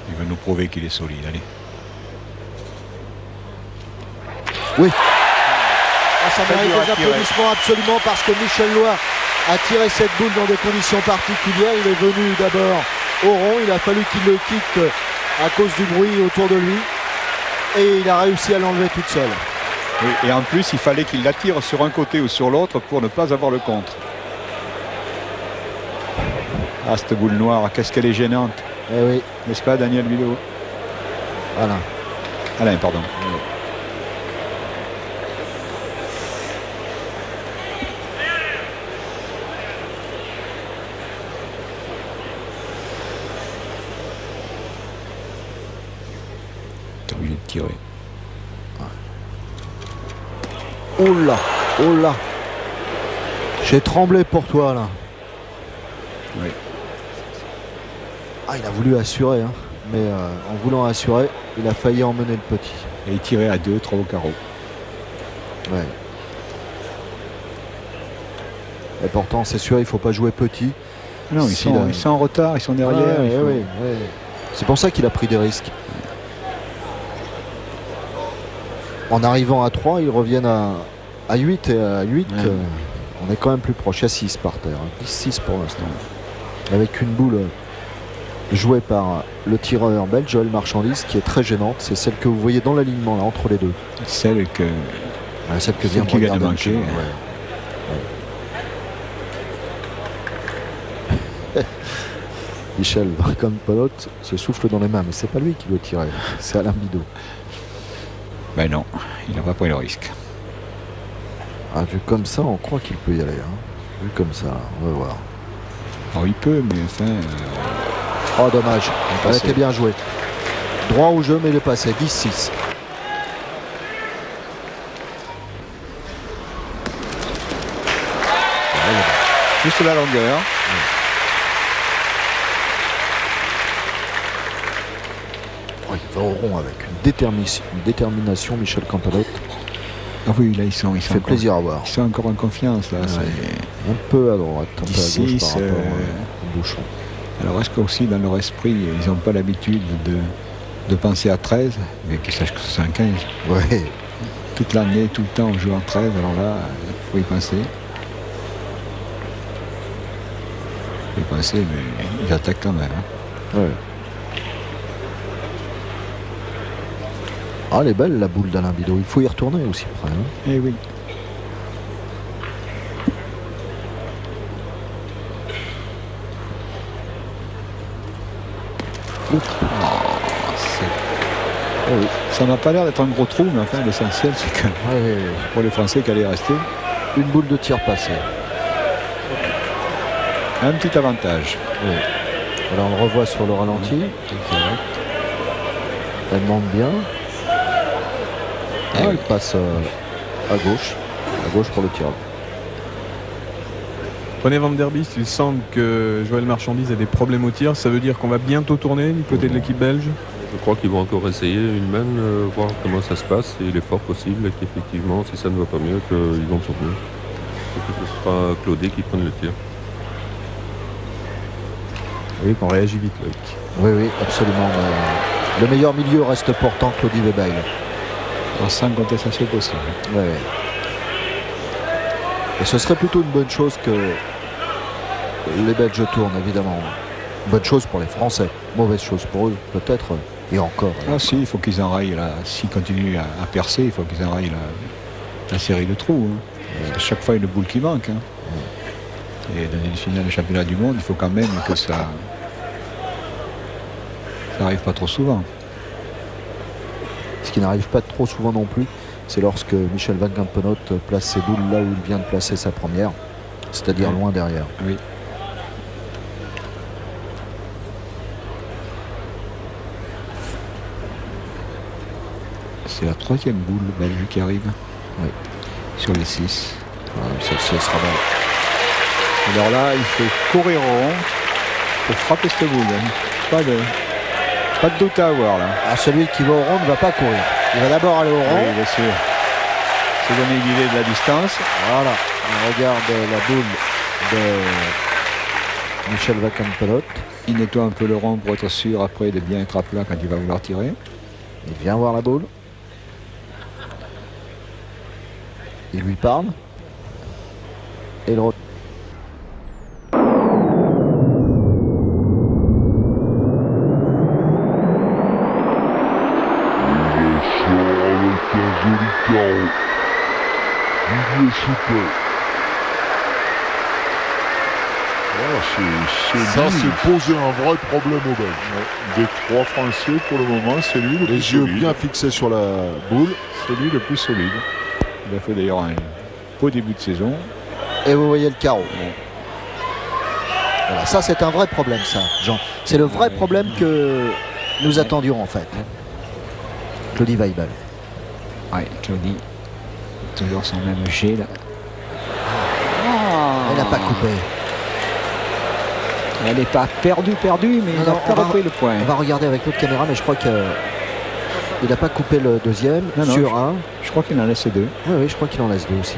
Il veut nous prouver qu'il est solide. Allez. Oui. Ça mérite des applaudissements absolument parce que Michel Loire a tiré cette boule dans des conditions particulières. Il est venu d'abord au rond. Il a fallu qu'il le quitte à cause du bruit autour de lui. Et il a réussi à l'enlever toute seule. Oui, et en plus, il fallait qu'il la tire sur un côté ou sur l'autre pour ne pas avoir le contre. Ah, cette boule noire, qu'est-ce qu'elle est gênante. Eh oui. N'est-ce pas, Daniel Bido? Alain, pardon. Oui. T'as oublié de tirer. Oh là, oh là. J'ai tremblé pour toi là. Oui. Ah, il a voulu assurer, hein. Mais en voulant assurer, il a failli emmener le petit. Et il tirait à 2, 3 au carreau. Ouais. Et pourtant, c'est sûr, il ne faut pas jouer petit. Non, ils sont en retard, ils sont derrière. Ouais. C'est pour ça qu'il a pris des risques. En arrivant à 3, ils reviennent à 8. Et à 8, on est quand même plus proche. À 6 par terre. 6 pour l'instant. Avec une boule jouée par le tireur belge, Joël Marchandise, qui est très gênante. C'est celle que vous voyez dans l'alignement, là, entre les deux. Celle qui vient de manquer. Michel Van Campenot se souffle dans les mains, mais c'est pas lui qui doit tirer, c'est Alain Bido. Ben non, il n'a pas pris le risque. Ah, vu comme ça, on croit qu'il peut y aller. Hein. Vu comme ça, on va voir. Alors il peut, mais enfin... Oh, dommage, elle était bien jouée. Droit au jeu, mais il est passé, 10-6. Juste la longueur. Oh, il va au rond avec une détermination, Michel Campenot. Ah oui, là ils sont fait encore, plaisir à voir. Ils sont encore en confiance là. Un peu à droite, un peu à gauche par rapport au bouchon. Alors est-ce qu'aussi dans leur esprit, ils n'ont pas l'habitude de penser à 13, mais qu'ils sachent que c'est un 15. Ouais. Toute l'année, tout le temps, on joue en 13, alors là, il faut y penser. Il faut y penser, mais ils attaquent quand même. Hein. Ouais. Ah, elle est belle la boule d'Alain Bido. Il faut y retourner aussi après. Hein. Eh oui. Oh, oui. Ça n'a pas l'air d'être un gros trou, mais enfin l'essentiel c'est que pour les Français qu'elle est restée. Une boule de tir passée. Un petit avantage. Oui. Alors on le revoit sur le ralenti. Elle monte bien. Elle passe à gauche pour le tir. René Van Der Biest, il semble que Joël Marchandise a des problèmes au tir. Ça veut dire qu'on va bientôt tourner du côté de l'équipe belge? Je crois qu'ils vont encore essayer une main, voir comment ça se passe. Et il est fort possible qu'effectivement, si ça ne va pas mieux, qu'ils vont tourner. Et que ce sera Claudet qui prenne le tir. Oui, qu'on réagit vite, Loïc. Oui, absolument. Le meilleur milieu reste pourtant Claudie Webeil. Sans contestation possible. Ouais. Et ce serait plutôt une bonne chose que les Belges tournent, évidemment. Bonne chose pour les Français. Mauvaise chose pour eux, peut-être. Et encore. Si, il faut qu'ils enrayent là. S'ils continuent à percer, il faut qu'ils enrayent la série de trous. Hein. À chaque fois, il y a une boule qui manque. Hein. Et dans une finale de championnat du monde, il faut quand même que ça n'arrive pas trop souvent. Ce qui n'arrive pas trop souvent non plus, c'est lorsque Michel Van Campenot place ses boules là où il vient de placer sa première, c'est-à-dire loin derrière. Oui. C'est la troisième boule belge qui arrive. Oui. Sur les 6. Ça sera mal. Alors là, il faut courir au rond pour frapper cette boule. Hein. Pas de doute à avoir là. Celui qui va au rond ne va pas courir. Il va d'abord aller au rond. Oui, bien sûr. C'est donner une idée de la distance. Voilà. On regarde la boule Michel Vacan-Pelote. Il nettoie un peu le rond pour être sûr après de bien être à plat quand il va vouloir tirer. Il vient voir la boule. Il lui parle. Et le Avec un joli carreau. Didier Choupet. Ça, c'est poser un vrai problème au Belge. Des 3 Français, pour le moment, c'est lui le plus Les yeux solide. bien fixés sur la boule. C'est lui le plus solide. Il a fait d'ailleurs un beau début de saison. Et vous voyez le carreau. Voilà, ça c'est un vrai problème, ça, Jean. C'est le vrai problème que nous attendions en fait. Claudie Weibel. Ouais, Claudie. Toujours son même jet là. Elle n'a pas coupé. Elle n'est pas perdue, mais il n'a non, pas repris le point. On va regarder avec l'autre caméra, mais je crois qu'il n'a pas coupé le deuxième Non, sur un. Je crois qu'il en laisse 2. Oui, je crois qu'il en laisse 2 aussi.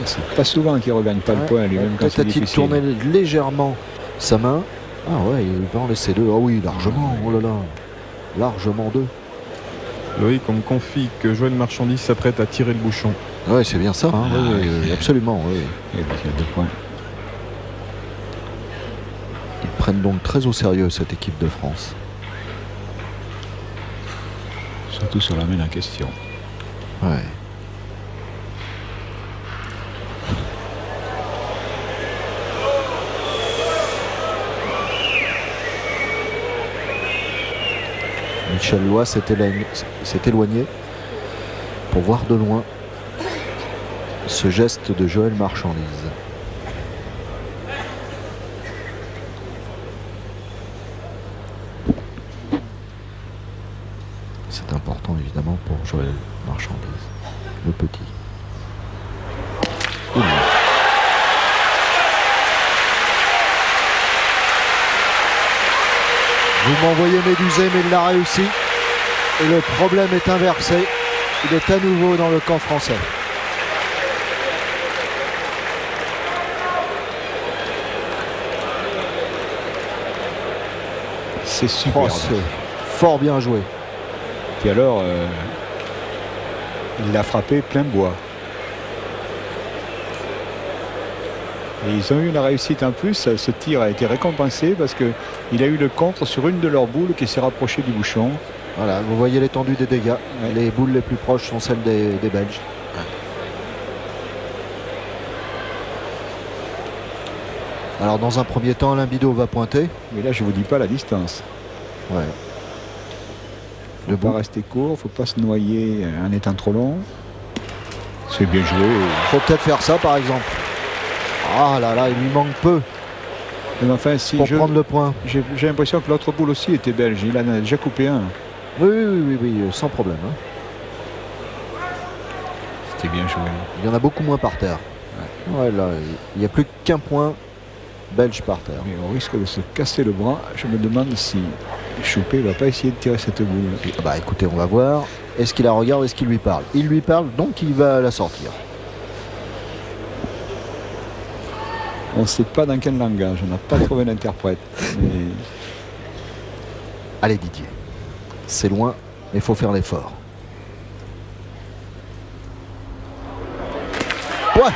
C'est pas souvent qu'il ne regagne pas le point lui-même quand Peut-être c'est a-t-il difficile. tourné légèrement sa main. Ah ouais, il va en laisser 2. Ah oui, largement. Oh là là. Largement 2. Loïc, on me confie que Joël Marchandise s'apprête à tirer le bouchon. Ouais, c'est bien ça. Hein. Oui, absolument. Oui. Et puis, il y a 2 points. Ils prennent donc très au sérieux cette équipe de France. Surtout sur la main en question. Ouais. Michel Lois s'est éloigné pour voir de loin ce geste de Joël Marchandise. C'est important évidemment pour Joël Marchandise, le petit. Ouh. Vous m'envoyez médusé, mais il l'a réussi. Et le problème est inversé. Il est à nouveau dans le camp français. C'est super. Oh, c'est fort bien joué. Puis alors, il l'a frappé plein bois. Et ils ont eu une réussite en plus. Ce tir a été récompensé parce qu'il a eu le contre sur une de leurs boules qui s'est rapprochée du bouchon. Voilà, vous voyez l'étendue des dégâts. Ouais. Les boules les plus proches sont celles des Belges. Alors dans un premier temps, Alain Bidot va pointer. Mais là, je ne vous dis pas la distance. Ouais. Il ne faut pas rester court, il ne faut pas se noyer en étant trop long. C'est bien joué. Faut peut-être faire ça par exemple. Ah là là, il lui manque peu Mais enfin, si pour prendre le point. j'ai l'impression que l'autre boule aussi était belge. Il en a déjà coupé un. Oui, sans problème. Hein. C'était bien joué. Il y en a beaucoup moins par terre. Ouais, là, il n'y a plus qu'un point belge par terre. Mais au risque de se casser le bras, je me demande si Choupé ne va pas essayer de tirer cette boule. Bah écoutez, on va voir. Est-ce qu'il la regarde, est-ce qu'il lui parle? Il lui parle, donc il va la sortir. On ne sait pas dans quel langage, on n'a pas trouvé d'interprète. Mais Allez Didier, c'est loin, mais il faut faire l'effort. Ouais.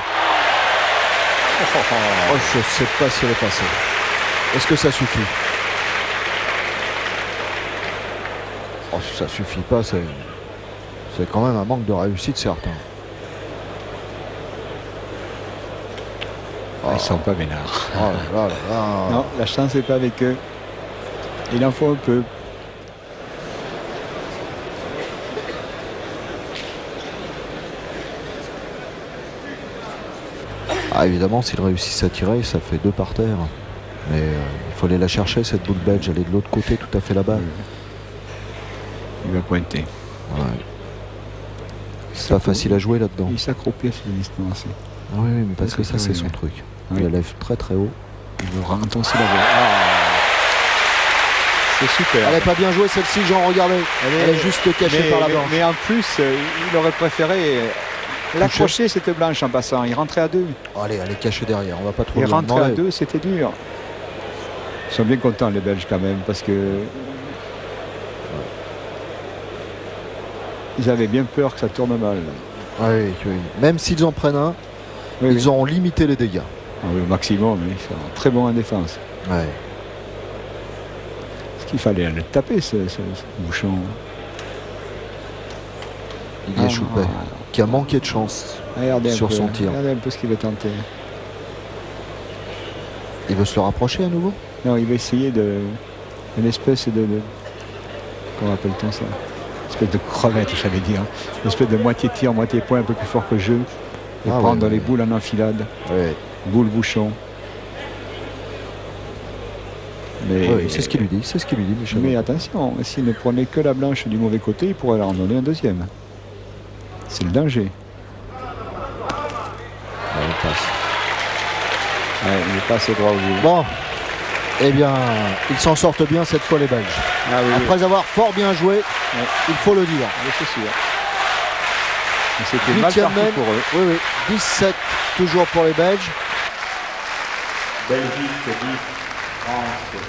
Oh, je sais pas si elle est passée. Est-ce que ça suffit? Oh, si ça suffit pas, c'est quand même un manque de réussite certain. ils ne sont pas vénards. Oh là là là. Non, la chance n'est pas avec eux. Il en faut un peu. Ah, évidemment, s'ils réussissent à tirer, ça fait 2 par terre. Mais il faut aller la chercher, cette boule belge. Elle est de l'autre côté, tout à fait là-bas. Il va pointer. Ouais. C'est pas facile à jouer là-dedans. Il s'accroupit à cette distance. Ah oui, mais parce que ça, c'est son truc. Oui. Il la lève très très haut. Il veut rentrer aussi la voie. C'est super. Elle n'est pas bien jouée celle-ci, Jean, regardez. Elle est juste cachée par la bande. Mais en plus, il aurait préféré L'accrocher, c'était blanche en passant. Il rentrait à 2. Allez, elle est cachée derrière. On va pas trop Il lui rentrait à demander. 2, c'était dur. Ils sont bien contents, les Belges, quand même, parce que ils avaient bien peur que ça tourne mal. Oui, oui. Même s'ils en prennent un, Oui, ils auront limité les dégâts. Ah oui, au maximum, mais ils sont très bons en défense. Ouais. Parce qu'il fallait le taper, ce bouchon. Didier Choupet, qui a manqué de chance. Regardez Sur un peu, son tir. Regardez un peu ce qu'il veut tenter. Il veut se le rapprocher à nouveau. Non, il va essayer une espèce de comment appelle-t-on ça? Une espèce de crevette, j'allais dire. Une espèce de moitié tir, moitié point, un peu plus fort que jeu. Et Ah prendre ouais, les ouais. boules en enfilade. Ouais. Boule bouchon. Mais, Oui, c'est ce qu'il lui dit. C'est ce qu'il lui dit, Michel. mais attention, s'il ne prenait que la blanche du mauvais côté, il pourrait leur en donner un deuxième. C'est le danger. Ouais, il passe. Ouais, il n'est pas assez droit au bout. Bon, eh bien, ils s'en sortent bien cette fois les Belges. Ah oui, oui. Après avoir fort bien joué, il faut le dire. Oui, c'est sûr. Mais c'était mal 8e parti même. pour eux. Oui, oui. 17 toujours pour les Belges. Belgique 10, France